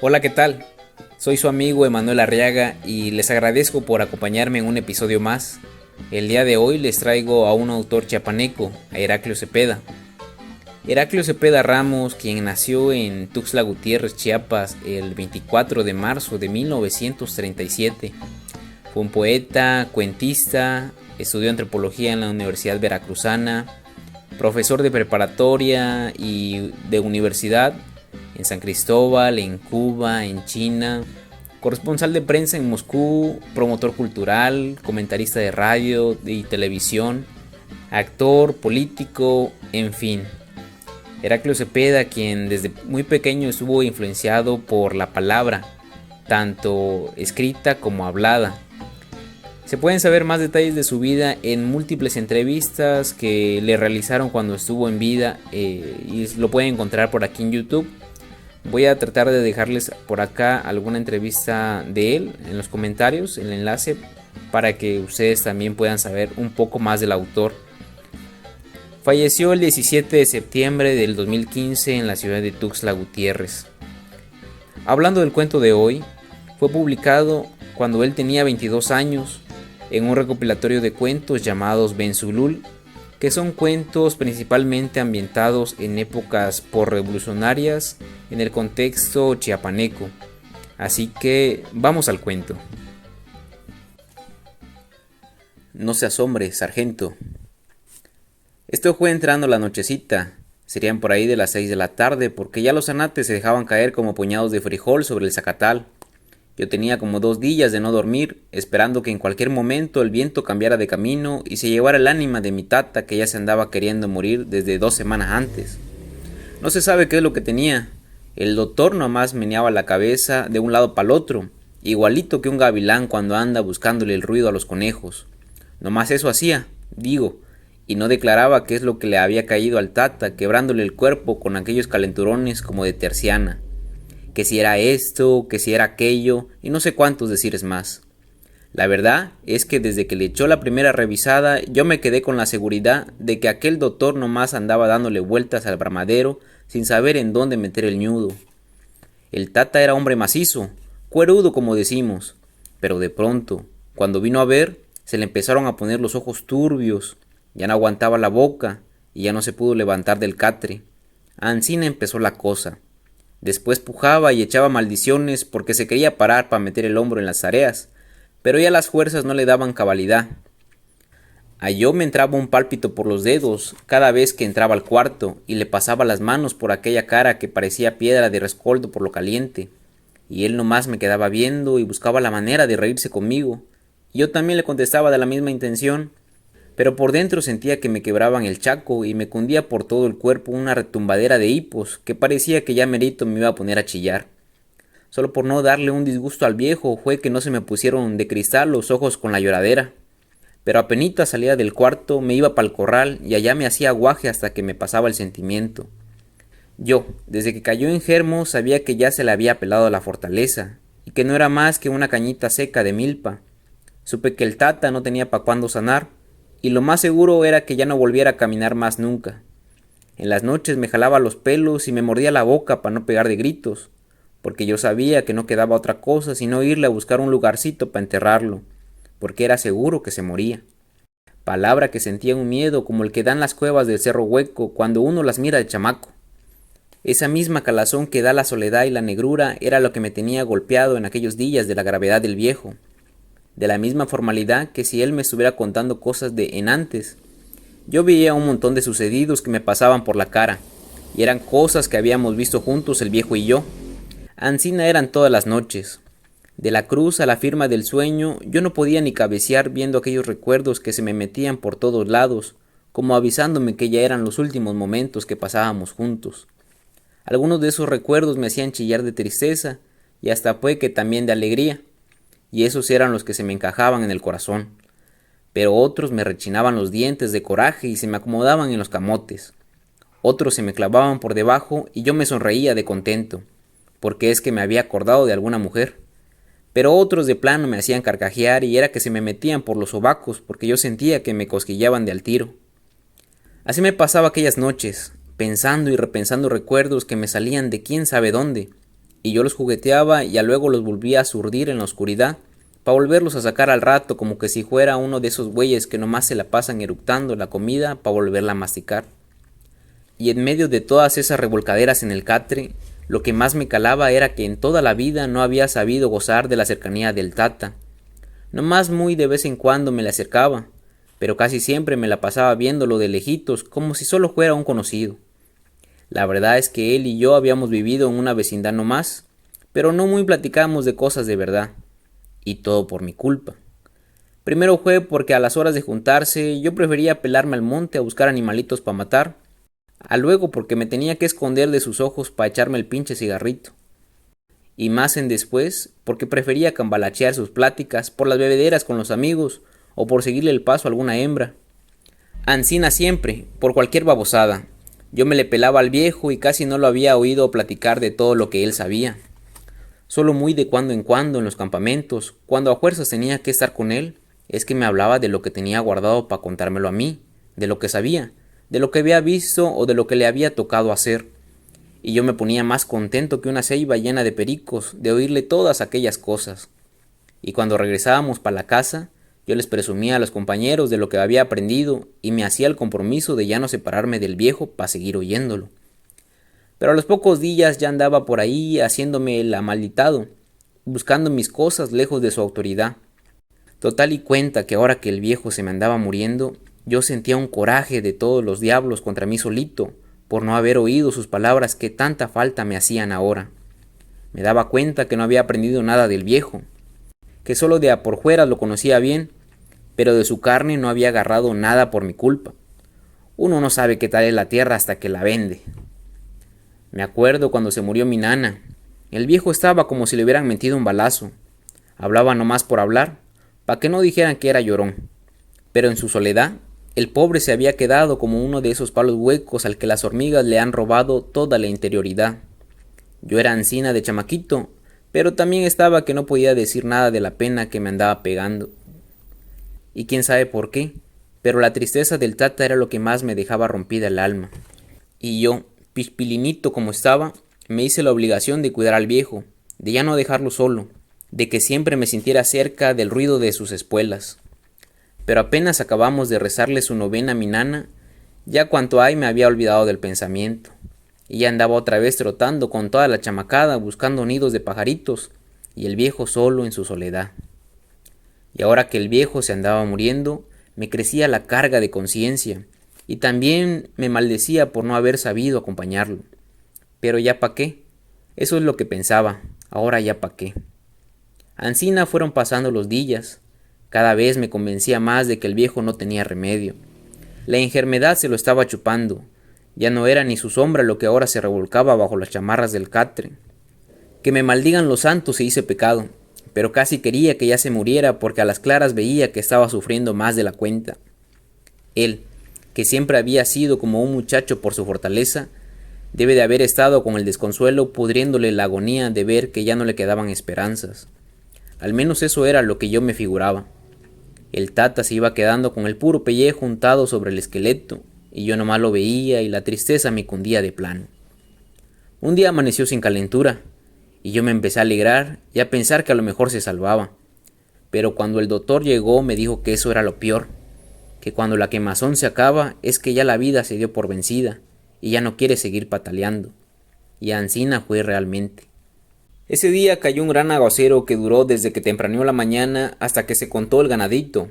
Hola, ¿qué tal? Soy su amigo Emanuel Arriaga y les agradezco por acompañarme en un episodio más. El día de hoy les traigo a un autor chiapaneco, a Heraclio Cepeda. Heraclio Cepeda Ramos, quien nació en Tuxtla Gutiérrez, Chiapas, el 24 de marzo de 1937. Fue un poeta, cuentista, estudió antropología en la Universidad Veracruzana, profesor de preparatoria y de universidad en San Cristóbal, en Cuba, en China, corresponsal de prensa en Moscú, promotor cultural, comentarista de radio y televisión, actor, político, en fin. Heraclio Cepeda, quien desde muy pequeño estuvo influenciado por la palabra, tanto escrita como hablada. Se pueden saber más detalles de su vida en múltiples entrevistas que le realizaron cuando estuvo en vida y lo pueden encontrar por aquí en YouTube. Voy a tratar de dejarles por acá alguna entrevista de él en los comentarios, el enlace, para que ustedes también puedan saber un poco más del autor. Falleció el 17 de septiembre del 2015 en la ciudad de Tuxtla Gutiérrez. Hablando del cuento de hoy, fue publicado cuando él tenía 22 años en un recopilatorio de cuentos llamados Benzulul, que son cuentos principalmente ambientados en épocas posrevolucionarias en el contexto chiapaneco. Así que vamos al cuento. No se asombre, sargento. Esto fue entrando la nochecita. Serían por ahí de las 6 de la tarde, porque ya los zanates se dejaban caer como puñados de frijol sobre el zacatal. Yo tenía como 2 días de no dormir, esperando que en cualquier momento el viento cambiara de camino y se llevara el ánima de mi tata, que ya se andaba queriendo morir desde 2 semanas antes. No se sabe qué es lo que tenía. El doctor nomás meneaba la cabeza de un lado para el otro, igualito que un gavilán cuando anda buscándole el ruido a los conejos. Nomás eso hacía, digo, y no declaraba qué es lo que le había caído al tata, quebrándole el cuerpo con aquellos calenturones como de terciana. Que si era esto, que si era aquello, y no sé cuántos decires más. La verdad es que desde que le echó la primera revisada, yo me quedé con la seguridad de que aquel doctor nomás andaba dándole vueltas al bramadero sin saber en dónde meter el ñudo. El tata era hombre macizo, cuerudo como decimos, pero de pronto, cuando vino a ver, se le empezaron a poner los ojos turbios, ya no aguantaba la boca y ya no se pudo levantar del catre. Ansina empezó la cosa. Después pujaba y echaba maldiciones porque se quería parar para meter el hombro en las tareas, pero ya las fuerzas no le daban cabalidad. A yo me entraba un pálpito por los dedos cada vez que entraba al cuarto y le pasaba las manos por aquella cara que parecía piedra de rescoldo por lo caliente, y él nomás me quedaba viendo y buscaba la manera de reírse conmigo. Yo también le contestaba de la misma intención, pero por dentro sentía que me quebraban el chaco y me cundía por todo el cuerpo una retumbadera de hipos que parecía que ya merito me iba a poner a chillar. Solo por no darle un disgusto al viejo fue que no se me pusieron de cristal los ojos con la lloradera. Pero apenita salía del cuarto me iba pa'l corral y allá me hacía aguaje hasta que me pasaba el sentimiento. Yo, desde que cayó enfermo, sabía que ya se le había pelado la fortaleza y que no era más que una cañita seca de milpa. Supe que el tata no tenía pa' cuándo sanar, y lo más seguro era que ya no volviera a caminar más nunca. En las noches me jalaba los pelos y me mordía la boca para no pegar de gritos, porque yo sabía que no quedaba otra cosa sino irle a buscar un lugarcito para enterrarlo, porque era seguro que se moría. Palabra que sentía un miedo como el que dan las cuevas del Cerro Hueco cuando uno las mira de chamaco. Esa misma calazón que da la soledad y la negrura era lo que me tenía golpeado en aquellos días de la gravedad del viejo. De la misma formalidad que si él me estuviera contando cosas de en antes. Yo veía un montón de sucedidos que me pasaban por la cara, y eran cosas que habíamos visto juntos el viejo y yo. Ansina eran todas las noches. De la cruz a la firma del sueño, yo no podía ni cabecear viendo aquellos recuerdos que se me metían por todos lados, como avisándome que ya eran los últimos momentos que pasábamos juntos. Algunos de esos recuerdos me hacían chillar de tristeza, y hasta fue que también de alegría, y esos eran los que se me encajaban en el corazón. Pero otros me rechinaban los dientes de coraje y se me acomodaban en los camotes. Otros se me clavaban por debajo y yo me sonreía de contento, porque es que me había acordado de alguna mujer. Pero otros de plano me hacían carcajear y era que se me metían por los sobacos porque yo sentía que me cosquillaban de al tiro. Así me pasaba aquellas noches, pensando y repensando recuerdos que me salían de quién sabe dónde, y yo los jugueteaba y ya luego los volvía a zurdir en la oscuridad, para volverlos a sacar al rato como que si fuera uno de esos güeyes que nomás se la pasan eructando la comida para volverla a masticar. Y en medio de todas esas revolcaderas en el catre, lo que más me calaba era que en toda la vida no había sabido gozar de la cercanía del Tata. Nomás muy de vez en cuando me le acercaba, pero casi siempre me la pasaba viéndolo de lejitos como si solo fuera un conocido. La verdad es que él y yo habíamos vivido en una vecindad nomás, pero no muy platicábamos de cosas de verdad. Y todo por mi culpa. Primero fue porque a las horas de juntarse yo prefería pelarme al monte a buscar animalitos para matar, a luego porque me tenía que esconder de sus ojos para echarme el pinche cigarrito. Y más en después porque prefería cambalachear sus pláticas por las bebederas con los amigos o por seguirle el paso a alguna hembra. Ansina siempre, por cualquier babosada. Yo me le pelaba al viejo y casi no lo había oído platicar de todo lo que él sabía. Solo muy de cuando en cuando en los campamentos, cuando a fuerzas tenía que estar con él, es que me hablaba de lo que tenía guardado para contármelo a mí, de lo que sabía, de lo que había visto o de lo que le había tocado hacer. Y yo me ponía más contento que una ceiba llena de pericos de oírle todas aquellas cosas. Y cuando regresábamos para la casa, yo les presumía a los compañeros de lo que había aprendido y me hacía el compromiso de ya no separarme del viejo para seguir oyéndolo. Pero a los pocos días ya andaba por ahí haciéndome el amalditado, buscando mis cosas lejos de su autoridad. Total y cuenta que ahora que el viejo se me andaba muriendo, yo sentía un coraje de todos los diablos contra mí solito, por no haber oído sus palabras que tanta falta me hacían ahora. Me daba cuenta que no había aprendido nada del viejo, que solo de a por fuera lo conocía bien, pero de su carne no había agarrado nada por mi culpa. Uno no sabe qué tal es la tierra hasta que la vende. Me acuerdo cuando se murió mi nana. El viejo estaba como si le hubieran metido un balazo. Hablaba nomás por hablar, para que no dijeran que era llorón. Pero en su soledad, el pobre se había quedado como uno de esos palos huecos al que las hormigas le han robado toda la interioridad. Yo era ansina de chamaquito, pero también estaba que no podía decir nada de la pena que me andaba pegando. Y quién sabe por qué, pero la tristeza del Tata era lo que más me dejaba rompida el alma. Y yo, pispilinito como estaba, me hice la obligación de cuidar al viejo, de ya no dejarlo solo, de que siempre me sintiera cerca del ruido de sus espuelas. Pero apenas acabamos de rezarle su novena a mi nana, ya cuanto hay me había olvidado del pensamiento, y ya andaba otra vez trotando con toda la chamacada buscando nidos de pajaritos, y el viejo solo en su soledad. Y ahora que el viejo se andaba muriendo, me crecía la carga de conciencia, y también me maldecía por no haber sabido acompañarlo. Pero ya pa' qué, eso es lo que pensaba, ahora ya pa' qué. Ansina fueron pasando los días, cada vez me convencía más de que el viejo no tenía remedio. La enfermedad se lo estaba chupando, ya no era ni su sombra lo que ahora se revolcaba bajo las chamarras del catre. Que me maldigan los santos se hice pecado, pero casi quería que ya se muriera porque a las claras veía que estaba sufriendo más de la cuenta. Él, que siempre había sido como un muchacho por su fortaleza, debe de haber estado con el desconsuelo pudriéndole la agonía de ver que ya no le quedaban esperanzas. Al menos eso era lo que yo me figuraba. El Tata se iba quedando con el puro pellejo untado sobre el esqueleto, y yo nomás lo veía y la tristeza me cundía de plano. Un día amaneció sin calentura, y yo me empecé a alegrar y a pensar que a lo mejor se salvaba. Pero cuando el doctor llegó me dijo que eso era lo peor, que cuando la quemazón se acaba es que ya la vida se dio por vencida y ya no quiere seguir pataleando. Y ansina fue realmente. Ese día cayó un gran aguacero que duró desde que tempraneó la mañana hasta que se contó el ganadito.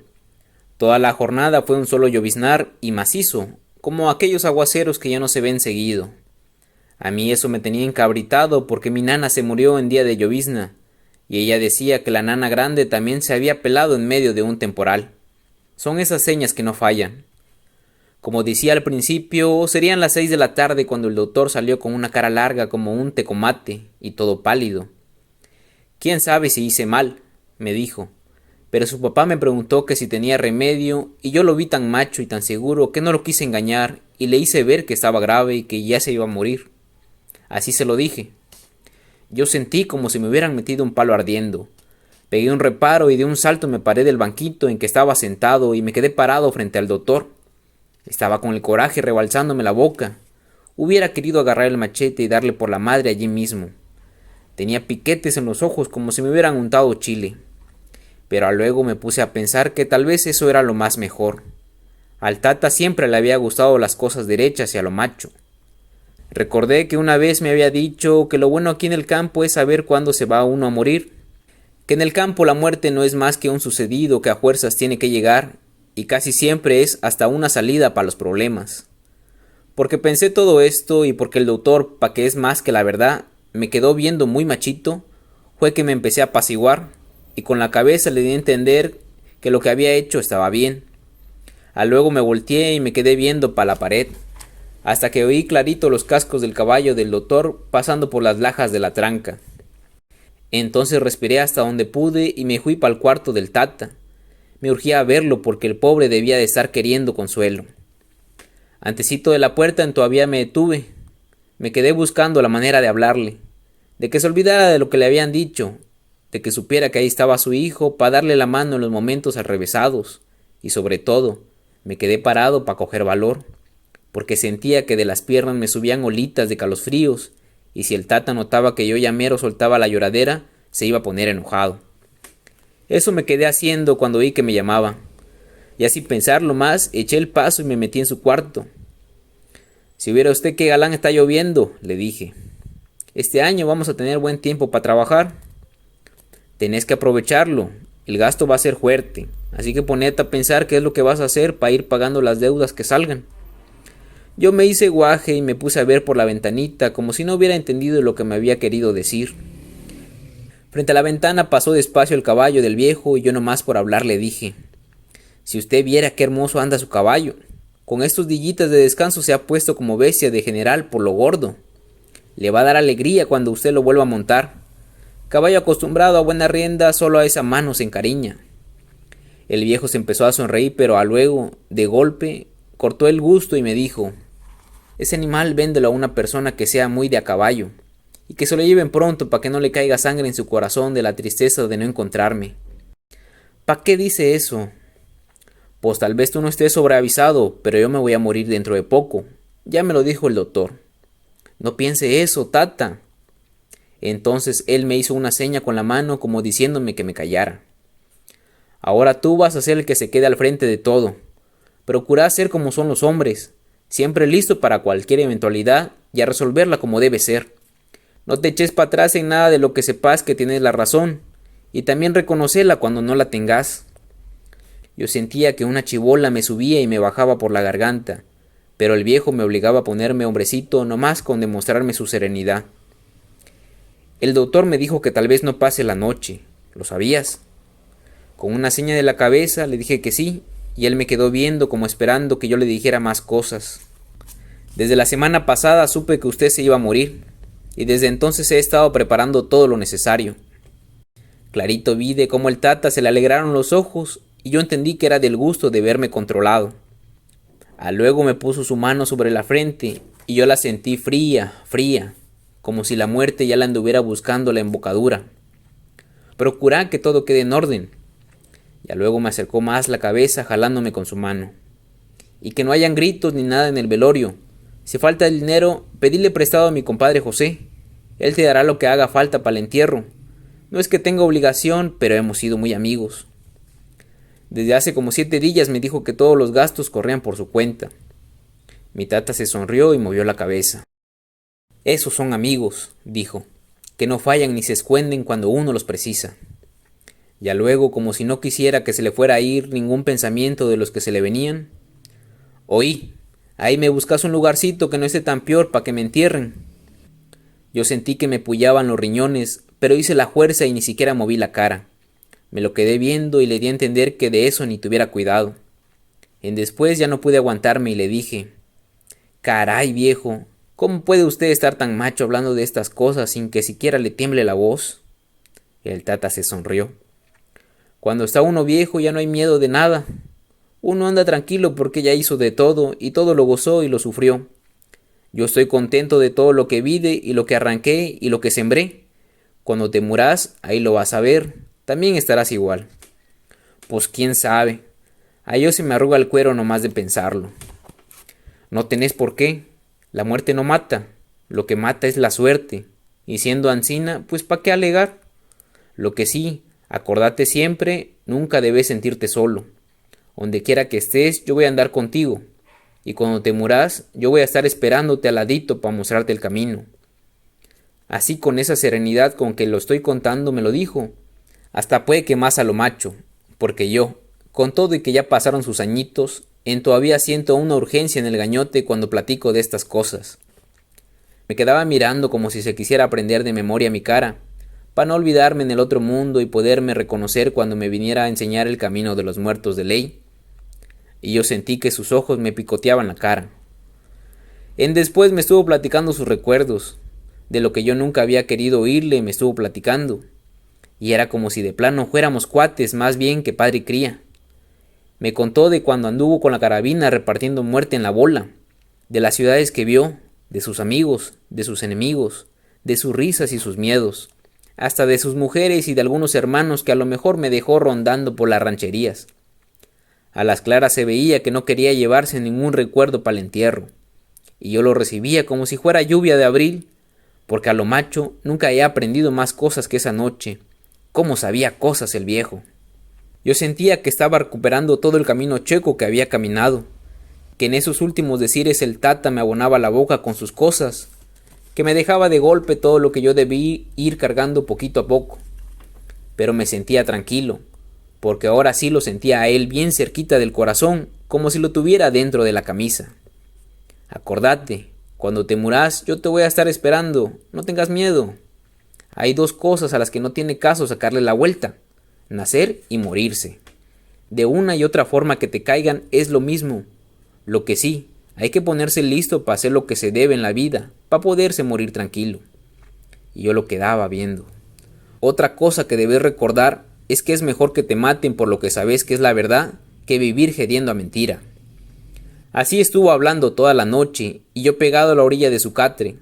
Toda la jornada fue un solo lloviznar y macizo, como aquellos aguaceros que ya no se ven seguido. A mí eso me tenía encabritado porque mi nana se murió en día de llovizna, y ella decía que la nana grande también se había pelado en medio de un temporal. Son esas señas que no fallan. Como decía al principio, serían las 6 de la tarde cuando el doctor salió con una cara larga como un tecomate y todo pálido. «¿Quién sabe si hice mal?», me dijo, pero su papá me preguntó que si tenía remedio y yo lo vi tan macho y tan seguro que no lo quise engañar y le hice ver que estaba grave y que ya se iba a morir. Así se lo dije. Yo sentí como si me hubieran metido un palo ardiendo. Pegué un reparo y de un salto me paré del banquito en que estaba sentado y me quedé parado frente al doctor. Estaba con el coraje rebalsándome la boca. Hubiera querido agarrar el machete y darle por la madre allí mismo. Tenía piquetes en los ojos como si me hubieran untado chile. Pero luego me puse a pensar que tal vez eso era lo más mejor. Al Tata siempre le había gustado las cosas derechas y a lo macho. Recordé que una vez me había dicho que lo bueno aquí en el campo es saber cuándo se va uno a morir, que en el campo la muerte no es más que un sucedido que a fuerzas tiene que llegar y casi siempre es hasta una salida para los problemas. Porque pensé todo esto y porque el doctor, pa' que es más que la verdad, me quedó viendo muy machito, fue que me empecé a apaciguar y con la cabeza le di a entender que lo que había hecho estaba bien. Luego me volteé y me quedé viendo pa' la pared, hasta que oí clarito los cascos del caballo del doctor pasando por las lajas de la tranca. Entonces respiré hasta donde pude y me fui para el cuarto del Tata. Me urgía verlo porque el pobre debía de estar queriendo consuelo. Antecito de la puerta todavía me detuve. Me quedé buscando la manera de hablarle, de que se olvidara de lo que le habían dicho, de que supiera que ahí estaba su hijo para darle la mano en los momentos arrevesados, y sobre todo, me quedé parado para coger valor, porque sentía que de las piernas me subían olitas de calosfríos, y si el Tata notaba que yo ya mero soltaba la lloradera, se iba a poner enojado. Eso me quedé haciendo cuando oí que me llamaba. Y sin pensarlo más, eché el paso y me metí en su cuarto. Si hubiera usted qué galán está lloviendo, le dije. Este año vamos a tener buen tiempo para trabajar. Tenés que aprovecharlo, el gasto va a ser fuerte, así que ponete a pensar qué es lo que vas a hacer para ir pagando las deudas que salgan. Yo me hice guaje y me puse a ver por la ventanita como si no hubiera entendido lo que me había querido decir. Frente a la ventana pasó despacio el caballo del viejo y yo nomás por hablar le dije: si usted viera qué hermoso anda su caballo. Con estos dillitas de descanso se ha puesto como bestia de general por lo gordo. Le va a dar alegría cuando usted lo vuelva a montar. Caballo acostumbrado a buena rienda, solo a esa mano se encariña. El viejo se empezó a sonreír, pero luego, de golpe, cortó el gusto y me dijo: ese animal véndelo a una persona que sea muy de a caballo, y que se lo lleven pronto para que no le caiga sangre en su corazón de la tristeza de no encontrarme. ¿Pa qué dice eso? Pues tal vez tú no estés sobreavisado, pero yo me voy a morir dentro de poco. Ya me lo dijo el doctor. No piense eso, Tata. Entonces él me hizo una seña con la mano como diciéndome que me callara. Ahora tú vas a ser el que se quede al frente de todo. Procura ser como son los hombres, siempre listo para cualquier eventualidad y a resolverla como debe ser. No te eches para atrás en nada de lo que sepas que tienes la razón, y también reconocerla cuando no la tengas. Yo sentía que una chibola me subía y me bajaba por la garganta, pero el viejo me obligaba a ponerme hombrecito nomás con demostrarme su serenidad. El doctor me dijo que tal vez no pase la noche. ¿Lo sabías? Con una seña de la cabeza le dije que sí, y él me quedó viendo como esperando que yo le dijera más cosas. Desde la semana pasada supe que usted se iba a morir, y desde entonces he estado preparando todo lo necesario. Clarito vi de cómo el Tata se le alegraron los ojos, y yo entendí que era del gusto de verme controlado. Luego me puso su mano sobre la frente, y yo la sentí fría, como si la muerte ya la anduviera buscando la embocadura. Procurá que todo quede en orden. Luego me acercó más la cabeza jalándome con su mano. Y que no hayan gritos ni nada en el velorio. Si falta el dinero, pedile prestado a mi compadre José. Él te dará lo que haga falta para el entierro. No es que tenga obligación, pero hemos sido muy amigos. Desde hace como 7 días me dijo que todos los gastos corrían por su cuenta. Mi Tata se sonrió y movió la cabeza. Esos son amigos, dijo, que no fallan ni se esconden cuando uno los precisa. Luego, como si no quisiera que se le fuera a ir ningún pensamiento de los que se le venían: oí, ahí me buscas un lugarcito que no esté tan peor para que me entierren. Yo sentí que me pullaban los riñones, pero hice la fuerza y ni siquiera moví la cara. Me lo quedé viendo y le di a entender que de eso ni tuviera cuidado. Después ya no pude aguantarme y le dije: caray, viejo, ¿cómo puede usted estar tan macho hablando de estas cosas sin que siquiera le tiemble la voz? El Tata se sonrió. Cuando está uno viejo ya no hay miedo de nada. Uno anda tranquilo porque ya hizo de todo y todo lo gozó y lo sufrió. Yo estoy contento de todo lo que vi y lo que arranqué y lo que sembré. Cuando te muras, ahí lo vas a ver. También estarás igual. Pues quién sabe. A yo se me arruga el cuero nomás de pensarlo. No tenés por qué. La muerte no mata. Lo que mata es la suerte. y siendo ancina, pues ¿pa' qué alegar? Lo que sí, acordate siempre, nunca debes sentirte solo. Donde quiera que estés, yo voy a andar contigo, y cuando te muras, yo voy a estar esperándote al ladito para mostrarte el camino. Así con esa serenidad con que lo estoy contando me lo dijo, hasta puede que más a lo macho, porque yo, con todo y que ya pasaron sus añitos, todavía siento una urgencia en el gañote cuando platico de estas cosas. Me quedaba mirando como si se quisiera aprender de memoria mi cara, para no olvidarme en el otro mundo y poderme reconocer cuando me viniera a enseñar el camino de los muertos de ley. Y yo sentí que sus ojos me picoteaban la cara. Después me estuvo platicando sus recuerdos, de lo que yo nunca había querido oírle me estuvo platicando, y era como si de plano fuéramos cuates más bien que padre y cría. Me contó de cuando anduvo con la carabina repartiendo muerte en la bola, de las ciudades que vio, de sus amigos, de sus enemigos, de sus risas y sus miedos, hasta de sus mujeres y de algunos hermanos que a lo mejor me dejó rondando por las rancherías. A las claras se veía que no quería llevarse ningún recuerdo para el entierro, y yo lo recibía como si fuera lluvia de abril, porque a lo macho nunca he aprendido más cosas que esa noche. Cómo sabía cosas el viejo. Yo sentía que estaba recuperando todo el camino checo que había caminado, que en esos últimos decires el tata me abonaba la boca con sus cosas, que me dejaba de golpe todo lo que yo debí ir cargando poquito a poco. Pero me sentía tranquilo, porque ahora sí lo sentía a él bien cerquita del corazón, como si lo tuviera dentro de la camisa. Acordate, cuando te muras yo te voy a estar esperando, no tengas miedo. Hay dos cosas a las que no tiene caso sacarle la vuelta: nacer y morirse. De una y otra forma que te caigan es lo mismo. Lo que sí, hay que ponerse listo para hacer lo que se debe en la vida, para poderse morir tranquilo. Y yo lo quedaba viendo. Otra cosa que debes recordar es que es mejor que te maten por lo que sabes que es la verdad, que vivir gediendo a mentira. Así estuvo hablando toda la noche, y yo pegado a la orilla de su catre.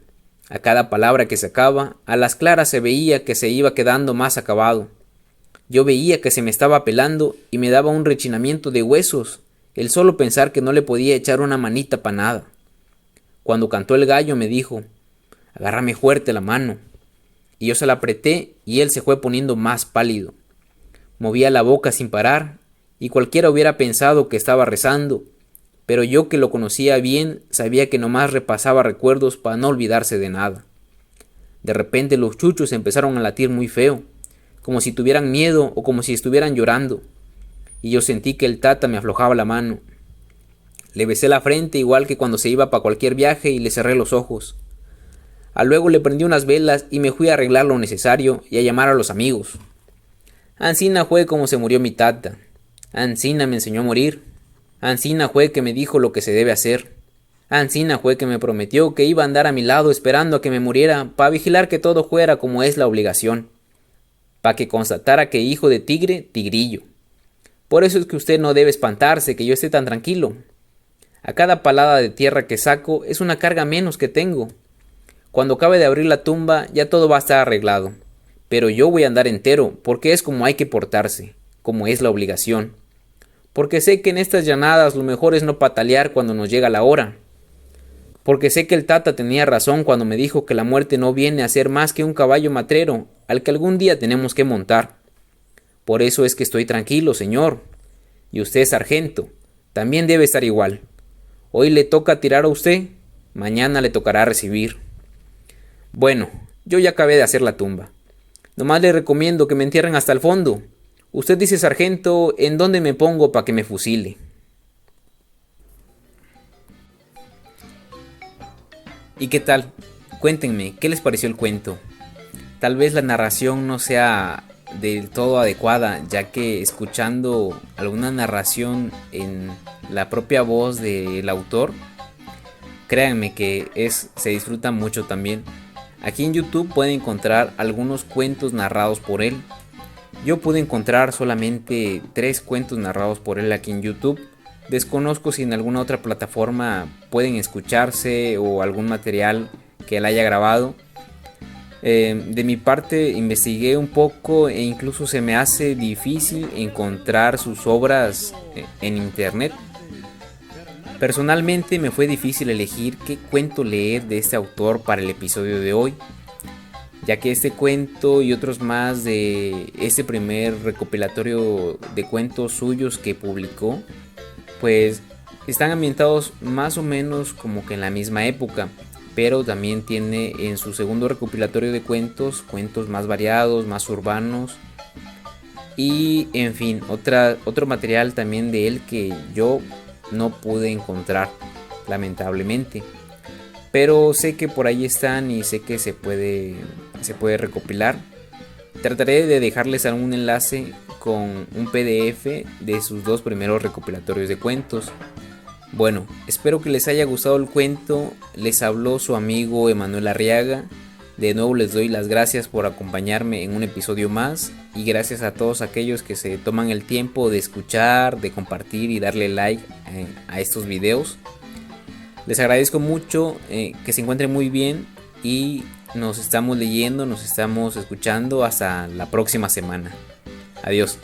A cada palabra que sacaba, a las claras se veía que se iba quedando más acabado. Yo veía que se me estaba pelando y me daba un rechinamiento de huesos, el solo pensar que no le podía echar una manita pa' nada. Cuando cantó el gallo me dijo: agárrame fuerte la mano. Y yo se la apreté y él se fue poniendo más pálido. Movía la boca sin parar, y cualquiera hubiera pensado que estaba rezando, pero yo que lo conocía bien sabía que nomás repasaba recuerdos para no olvidarse de nada. De repente los chuchos empezaron a latir muy feo, como si tuvieran miedo o como si estuvieran llorando, y yo sentí que el tata me aflojaba la mano. Le besé la frente igual que cuando se iba para cualquier viaje y le cerré los ojos. Luego le prendí unas velas y me fui a arreglar lo necesario y a llamar a los amigos. Ansina fue como se murió mi tata. Ansina me enseñó a morir. Ansina fue que me dijo lo que se debe hacer. Ansina fue que me prometió que iba a andar a mi lado esperando a que me muriera para vigilar que todo fuera como es la obligación. Para que constatara que hijo de tigre, tigrillo. Por eso es que usted no debe espantarse que yo esté tan tranquilo. A cada palada de tierra que saco es una carga menos que tengo. Cuando acabe de abrir la tumba ya todo va a estar arreglado. Pero yo voy a andar entero porque es como hay que portarse, como es la obligación. Porque sé que en estas llanadas lo mejor es no patalear cuando nos llega la hora. Porque sé que el tata tenía razón cuando me dijo que la muerte no viene a ser más que un caballo matrero al que algún día tenemos que montar. Por eso es que estoy tranquilo, señor. Y usted, sargento, también debe estar igual. Hoy le toca tirar a usted, mañana le tocará recibir. Bueno, yo ya acabé de hacer la tumba. Nomás le recomiendo que me entierren hasta el fondo. Usted dice, sargento, ¿en dónde me pongo para que me fusile? ¿Y qué tal? Cuéntenme, ¿qué les pareció el cuento? Tal vez la narración no sea del todo adecuada, ya que escuchando alguna narración en la propia voz del autor, créanme que se disfruta mucho también. Aquí en YouTube pueden encontrar algunos cuentos narrados por él. Yo pude encontrar solamente 3 cuentos narrados por él aquí en YouTube. Desconozco si en alguna otra plataforma pueden escucharse o algún material que él haya grabado. De mi parte investigué un poco e incluso se me hace difícil encontrar sus obras en internet. Personalmente me fue difícil elegir qué cuento leer de este autor para el episodio de hoy, ya que este cuento y otros más de este primer recopilatorio de cuentos suyos que publicó, pues están ambientados más o menos como que en la misma época, pero también tiene en su segundo recopilatorio de cuentos, cuentos más variados, más urbanos y en fin, otro material también de él que yo no pude encontrar, lamentablemente. Pero sé que por ahí están y sé que se puede recopilar. Trataré de dejarles algún enlace con un PDF de sus dos primeros recopilatorios de cuentos. Bueno, espero que les haya gustado el cuento. Les habló su amigo Emanuel Arriaga. De nuevo les doy las gracias por acompañarme en un episodio más y gracias a todos aquellos que se toman el tiempo de escuchar, de compartir y darle like a estos videos. Les agradezco mucho, que se encuentren muy bien y nos estamos leyendo, nos estamos escuchando hasta la próxima semana. Adiós.